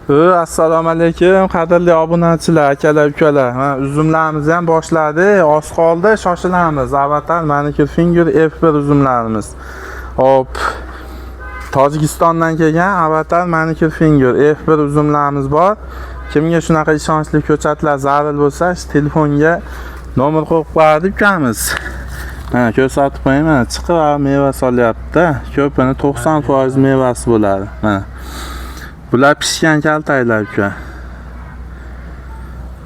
Assalomu alaykum, qadrli obunachilar, akalar, ukalar. Mana uzumlarimizni ham boshladi. Oz qoldi, shoshilamiz. Avatar Manicure Finger F1 uzumlarimiz. Hop. Tojikistondan kelgan Avatar Manicure Finger F1 uzumlarimiz bor. Kimga shunaqa ishonchli ko'chatlar zarur bo'lsa, telefonga nomer qo'yib qo'yadi ukamiz. Ha, ko'rsatib qo'yaman. Chiqib meva solyapti. Ko'pini 90% mevasi bo'ladi. Mana. Bular pishgan kaltaklar uka.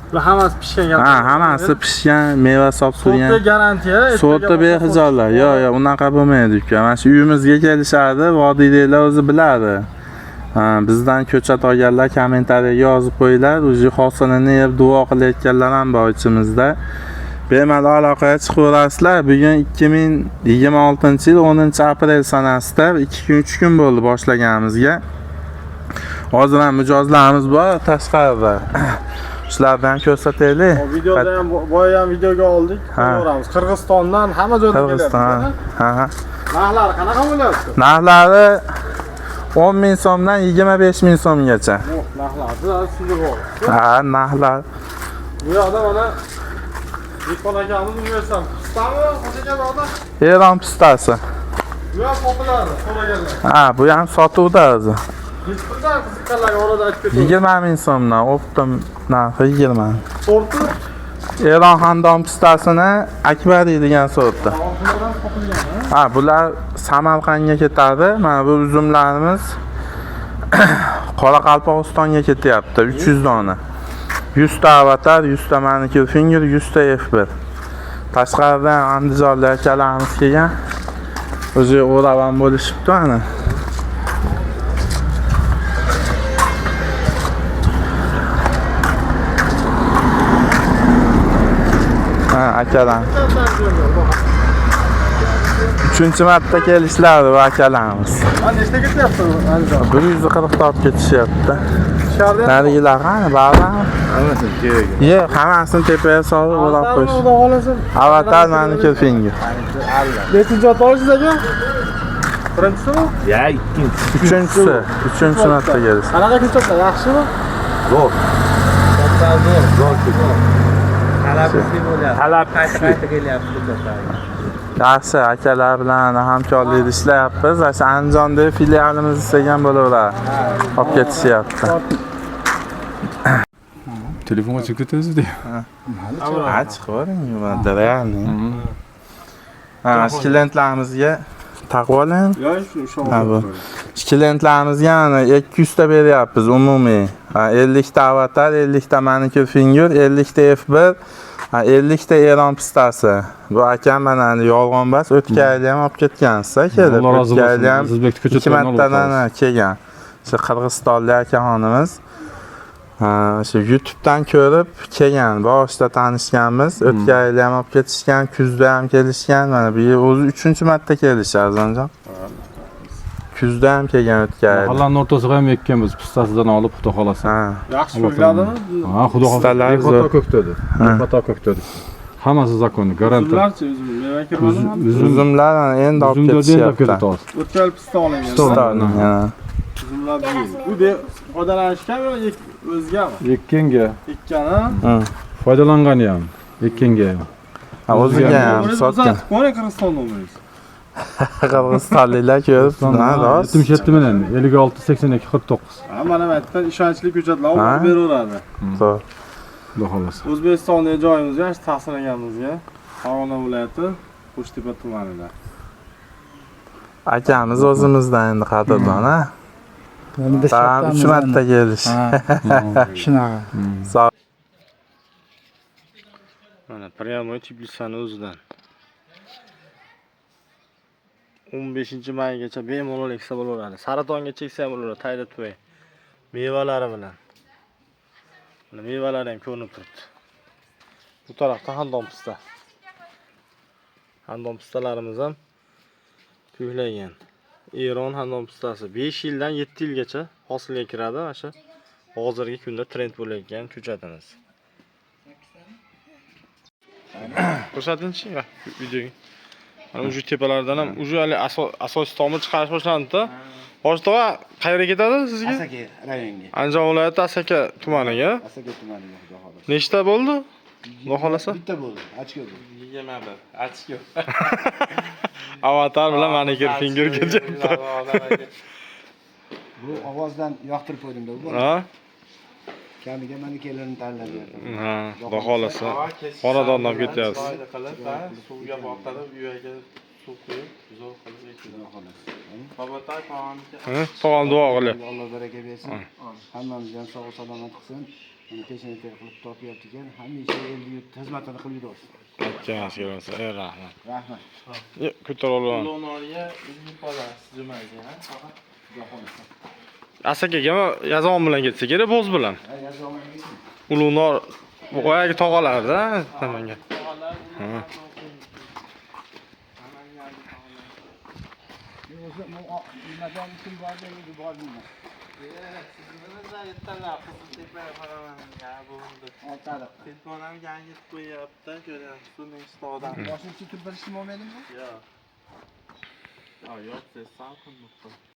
Bular hammasi pishgan kaltak. Ha, hammasi pishgan meva solib turgan. Sortga garantiya. Sortda behijollar. Yo'q, unaqa bo'lmaydi uka. Mana shu uyimizga kelishadi, vodiydagilar o'zi biladi. Ha, bizdan ko'chat olganlar kommentariyaga yozib qo'yinglar. O'zi hosilini yeb duo qilayotganlar ham bor ichimizda. Bemalol aloqaga chiqaverasizlar. Bugun 2026-yil 10-aprel sanasida 2 kun 3 kun bo'ldi boshlaganimizga. Hozir ham mijozlarimiz bor tashqarida. Shularni ham ko'rsataylik. Videoda ham boya ham videoga oldik. Ko'ramiz. Qirg'izistondan hamma joydan kelyapti. Ha. Narxlari qanaqa bo'lyapti? Narxlari 10 ming so'mdan 25 ming so'mgacha. Narxlari sizga bor. Ha, narxlar. Bu yoqda mana Nikol akamiz universitet. Pistami? Qanchaga bordi? Eron pistasi. Bu ham sotiladi, so'raganlar. Ha, bu ham sotuvda o'zi. Qiziqlar qiziqqanlarga orada aytib ketaman. 20 ming so'mdan, optim narxi 20. Sorti Eron xandon pistasini Akbari degan sortda. Ha, bular Samarqandga ketadi. Mana bu uzumlarimiz Qoraqalpog'istonga ketyapti. 300 dona. 100 ta Avatar, 100 ta Manicure Finger, 100 ta F1. Tashqaridan andijonlik akalarimiz kelgan. O'zi o'ravan bo'lishibdi ana. Ha, akalar. 3-marta kelishlari va akalarimiz. Ha, nechta ketyapti andijon? 140 ta olib ketishyapti. Dışarıda Narigilar qani, ba'zan? hammasini kerak. Yo'q, hammasini tepaga solib o'rab qo'yish. Xudo xolasa. Avatar Manicure Finger. Nechinchi ot olasiz aka? Birinchisimi? Ya, ikkinchi. Uchinchi marta kelish. Qanaqa ko'chatlar, yaxshimi? Zo'r. Talabli bo'lyapti. Talab qayta kelyapti ko'chatlarga. Yaxshi, akalar bilan hamkorlik ishlayapmiz. O'sha Andijonda filialimiz istagan bo'laveradi. Olib ketishyapti. Telefonga chiqib ketasiz-da. Ha, chiqavering, bu realni. Ha, klientlarimizga taqib oling. Yo'q, Ha, bu klientlarimizga 200 ta beryapmiz umumiy. 50 ta Avatar, 50 ta Manicure Finger, 50 ta F1, 50 ta Eron pistasi. Bu akam mana yolg'on emas, o'tgan yil ham olib ketgansiz kelib. Alloh rozi bo'lsin. O'tgan yil ham O'zbekni 2 martadan kelgan. Shu Qirg'izistonlik akaxonimiz shu YouTube'dan ko'rib kelgan, boshida tanishganmiz. O'tgan yil ham olib ketishgan, kuzda ham kelishgan. Mana bu yil o'zi 3-marta kelish Arzonjon. Kuzda ham kelgan o'tgan yil. Mahallaning o'rtasiga ham ekkanmiz, pistasidan olib xudo xolasa. Ha. yaxshi ko'kladimi? Ha, xudo xolasa. Pistalar Foto ko'ktadi. Foto ko'ktadi. Hammasi zakonni, garantiya. Uzumlarchi o'zim meva kirmadimi? Uzumlar endi olib ketishyapti. O'tgan yil pista olingan. Pistani, yana. Uzumlar bu foydalanishganmi o'zigami? Ekkenga, Ekkani? foydalangani ham, ekkenga ham. Ha, o'ziga ham sotgan. Qo'ying Qirg'izistonda o'zingiz. Qirg'izistonliklar ko'rib, ha, rost. 77 million, 56 82 49. Ha, mana bu yerdan ishonchli ko'chatlar olib beraveradi. To'g'ri. Xudo xolasa. O'zbekistondagi joyimizga, tahsinlaganimizga, Farg'ona viloyati Qo'shtepa tumanida. Akamiz o'zimizdan endi qadrdon, ha. Tam 3 marta kelish. Shunaqa. Sog'. Mana pryamoy Tbilisining o'zidan. 15-maygacha bemalol eksa bo'laveradi. Saratonga cheksa ham bo'laveradi, tayda to'y. Mevalari bilan. Mana mevalari ham ko'rinib turibdi. Bu tarafda xandon pista. Xandon pistalarimiz ham ko'klagan. Eron xandon pistasi 5 yildan 7 yilgacha hosilga kiradi. O'sha hozirgi kunda trend bo'layotgan ko'chatimiz. Ko'rsatingchi videoga. Mana shu tepalardan ham uje asosiy tomir chiqarish boshlandi-da. Boshlig'a qayerga ketadi sizga? Asaka rayonga. Andijon viloyati Asaka tumaniga. Asaka tumaniga xudo xolasa. Nechta bo'ldi? Xudo xolasa. Bitta bo'ldi, ochko bo'ldi. 21 ochko. Avatar bilan manikir finger keldi. Bu ovozdan yoqtirib qo'ydimda bu. Ha? Kamiga manikerlarni tanlab berdim. Ha, xudo xolasa. Xonadondan ketyapsiz. Foyda qilib, suvga boqtirib, uyaga suv quyib, zo'r qilib ekiladi. Xudo xolasa. Bobotoy pog'oniki. Ha, tog'am duo qiling. Alloh baraka bersin. Hammamizni ham sog' salomat qilsin. Mana peshona qilib topyapti ekan. Hamisha el yurt xizmatini qilib yursin. Akkangiz kelsa, rahmat. Rahmat. Ko'tarib olaman. Ulug'norga uyni qolasiz jumaga, ha? Faqat Xudo xolasa. Asakaga yazon bilan ketsa kerak, bo'z bilan. Ha, yozaman. Ulug'nor boyagi tog'alarda tamanga. Ha. O'zi nimadan kim bordi endi bormayman. Telefonam yangitib qo'yapti, ko'ryapsiz, uning stoldan. Boshimcha turib bilishim olmaydimi? Yo'q. Yo'q, siz salqin